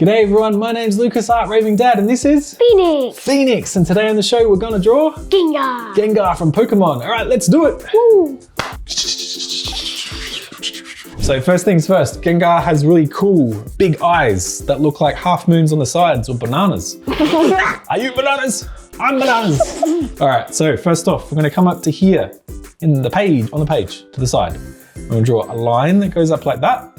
G'day everyone, my name's Lucas, Art Raving Dad, and this is Phoenix. And today on the show we're gonna draw Gengar. Gengar from Pokemon. All right, let's do it. Woo. So first things first, Gengar has really cool big eyes that look like half moons on the sides or bananas. Are you bananas? I'm bananas. All right, so first off, we're gonna come up to here in the page, on the page to the side. We're gonna draw a line that goes up like that.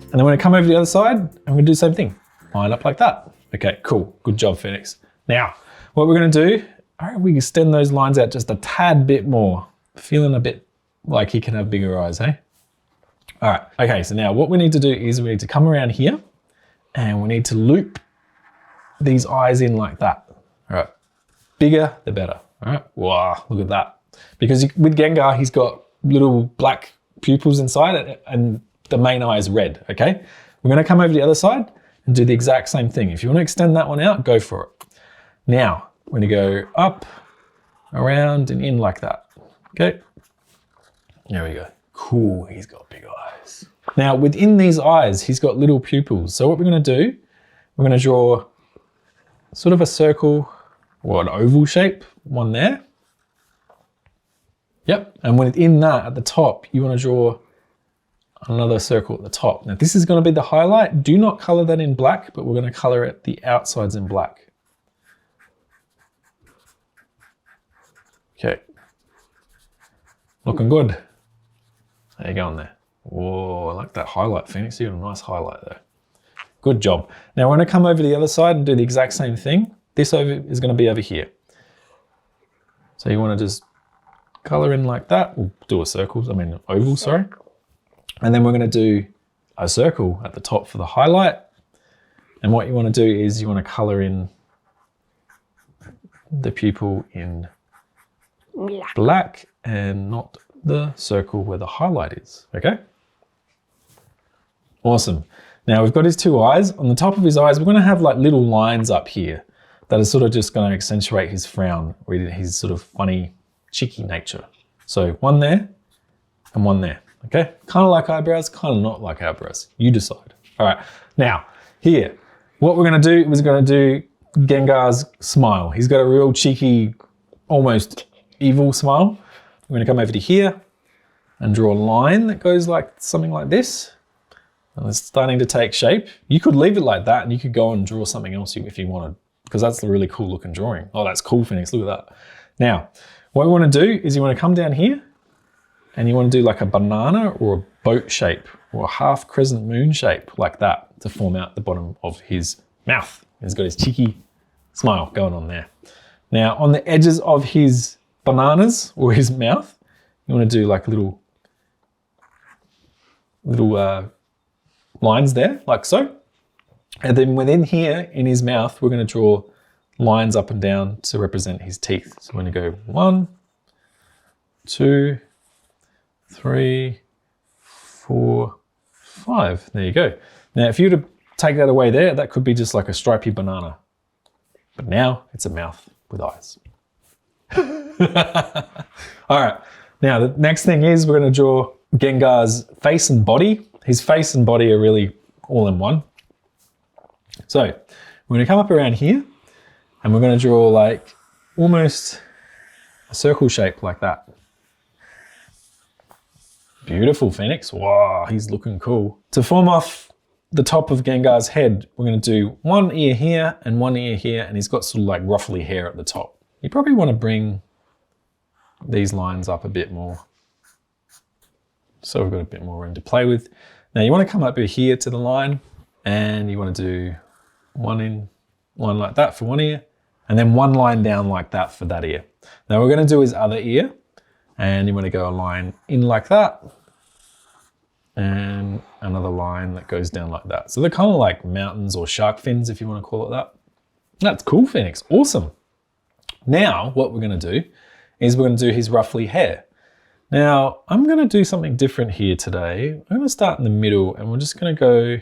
And then we're gonna come over to the other side and we're gonna do the same thing. Line up like that. Okay, cool, good job, Phoenix. Now, what we're gonna do, all right, we extend those lines out just a tad bit more. Feeling a bit like he can have bigger eyes, hey? All right, okay, so now what we need to do is we need to come around here and we need to loop these eyes in like that. All right, bigger, the better, all right? Wow, look at that. Because with Gengar, he's got little black pupils inside and the main eye is red, okay? We're gonna come over to the other side and do the exact same thing. If you wanna extend that one out, go for it. Now, we're gonna go up, around, and in like that, okay? There we go. Cool, he's got big eyes. Now, within these eyes, he's got little pupils. So what we're gonna do, we're gonna draw sort of a circle or an oval shape, one there. Yep, and within that, at the top, you wanna draw another circle at the top. Now this is gonna be the highlight. Do not color that in black, but we're gonna color it the outsides in black. Okay, looking good. How you going there? Whoa, I like that highlight, Phoenix. You got a nice highlight there. Good job. Now we're gonna come over to the other side and do the exact same thing. This over is gonna be over here. So you wanna just color in like that. We'll do an oval, sorry. And then we're gonna do a circle at the top for the highlight. And what you wanna do is you wanna color in the pupil in black and not the circle where the highlight is, okay? Awesome. Now we've got his two eyes. On the top of his eyes, we're gonna have like little lines up here that are sort of just gonna accentuate his frown or his sort of funny, cheeky nature. So one there and one there. Okay, kind of like eyebrows, kind of not like eyebrows. You decide. All right, now here, what we're gonna do is Gengar's smile. He's got a real cheeky, almost evil smile. We're gonna come over to here and draw a line that goes like something like this. And it's starting to take shape. You could leave it like that and you could go and draw something else if you wanted, because that's a really cool looking drawing. Oh, that's cool, Phoenix, look at that. Now, what we wanna do is you wanna come down here and you want to do like a banana or a boat shape or a half crescent moon shape like that to form out the bottom of his mouth. He's got his cheeky smile going on there. Now on the edges of his bananas or his mouth, you want to do like little lines there, like so. And then within here in his mouth, we're going to draw lines up and down to represent his teeth. So we're going to go 1, 2, 3, 4, 5. There you go. Now, if you were to take that away there, that could be just like a stripy banana. But now it's a mouth with eyes. All right. Now, the next thing is we're going to draw Gengar's face and body. His face and body are really all in one. So we're going to come up around here and we're going to draw like almost a circle shape like that. Beautiful, Phoenix. Wow, he's looking cool. To form off the top of Gengar's head, we're gonna do one ear here and one ear here, and he's got sort of like ruffly hair at the top. You probably wanna bring these lines up a bit more. So we've got a bit more room to play with. Now you wanna come up here to the line, and you wanna do one like that for one ear, and then one line down like that for that ear. Now we're gonna do his other ear, and you want to go a line in like that and another line that goes down like that. So they're kind of like mountains or shark fins, if you want to call it that. That's cool, Phoenix. Awesome. Now what we're going to do is we're going to do his ruffly hair. Now I'm going to do something different here today. I'm going to start in the middle and we're just going to go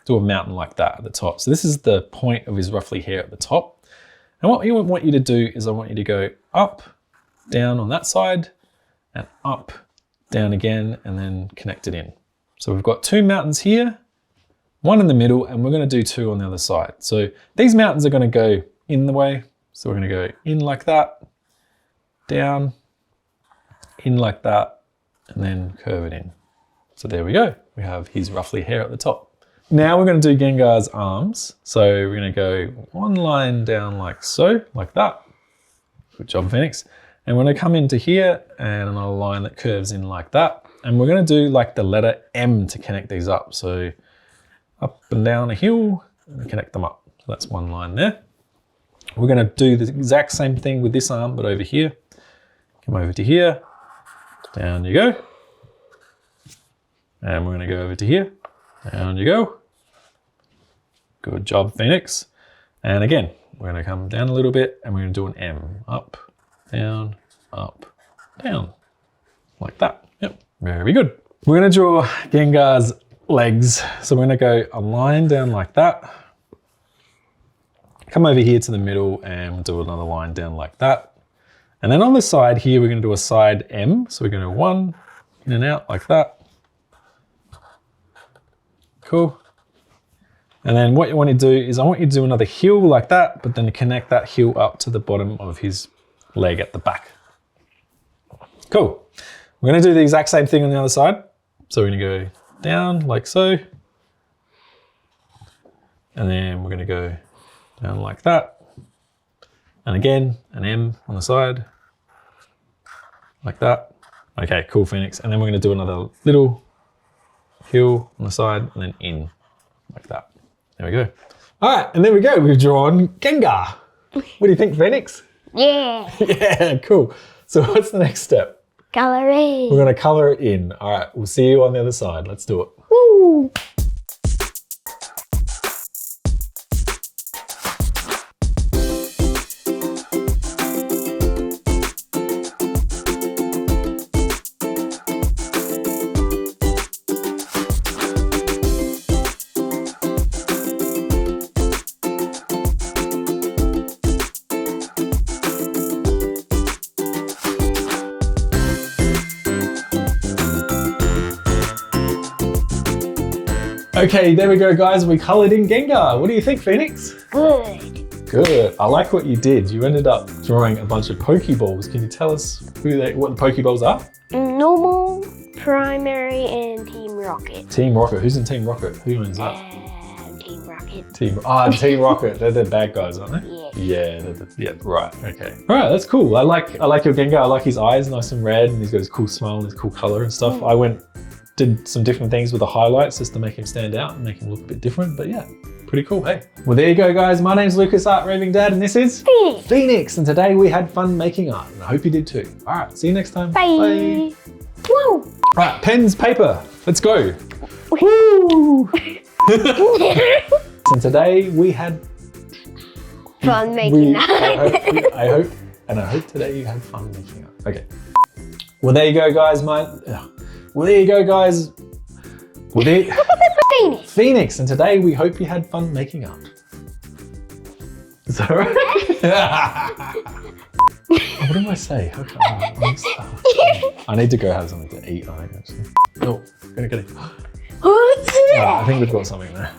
do a mountain like that at the top. So this is the point of his ruffly hair at the top. And what I want you to do is I want you to go up, down on that side, and up, down again, and then connect it in. So we've got two mountains here, one in the middle, and we're gonna do 2 on the other side. So these mountains are gonna go in the way. So we're gonna go in like that, down, in like that, and then curve it in. So there we go. We have his roughly hair at the top. Now we're gonna do Gengar's arms. So we're gonna go one line down like so, like that. Good job, Phoenix. And we're gonna come into here and another line that curves in like that. And we're gonna do like the letter M to connect these up. So up and down a hill and connect them up. So that's one line there. We're gonna do the exact same thing with this arm, but over here. Come over to here, down you go. And we're gonna go over to here, down you go. Good job, Phoenix. And again, we're gonna come down a little bit and we're gonna do an M. Up, down, like that. Yep, very good. We're gonna draw Gengar's legs. So we're gonna go a line down like that. Come over here to the middle and we'll do another line down like that. And then on the side here, we're gonna do a side M. So we're gonna 1 in and out like that. Cool. And then what you want to do is I want you to do another heel like that, but then connect that heel up to the bottom of his leg at the back. Cool. We're gonna do the exact same thing on the other side. So we're gonna go down like so. And then we're gonna go down like that. And again, an M on the side, like that. Okay, cool, Phoenix. And then we're gonna do another little heel on the side and then in, like that. There we go. All right, and there we go. We've drawn Gengar. What do you think, Phoenix? Yeah. Yeah, cool. So what's the next step? Coloring. We're gonna color it in. All right, we'll see you on the other side. Let's do it. Woo. Okay, there we go, guys. We colored in Gengar. What do you think, Phoenix? Good. Good. I like what you did. You ended up drawing a bunch of Pokeballs. Can you tell us what the Pokeballs are? Normal, primary, and Team Rocket. Team Rocket. Who's in Team Rocket? Who owns that? Team Rocket. Team Rocket. They're the bad guys, aren't they? Yeah. Yeah, right. Okay. All right, that's cool. I like your Gengar. I like his eyes, nice and red, and he's got his cool smile and his cool color and stuff. I did some different things with the highlights just to make him stand out and make him look a bit different, but yeah, pretty cool, hey. Well, there you go, guys. My name's Lucas, Art Raving Dad, and this is Phoenix, and today we had fun making art, and I hope you did too. All right, see you next time. Bye. Woo. Right, pens, paper, let's go. Woo! And today we had Fun making art. I hope today you had fun making art. Okay. Well, there you go, guys. Phoenix, and today we hope you had fun making art. Is that right? What do I say? I need to go have something to eat, I think, actually. Oh, gonna get it. I think we've got something there.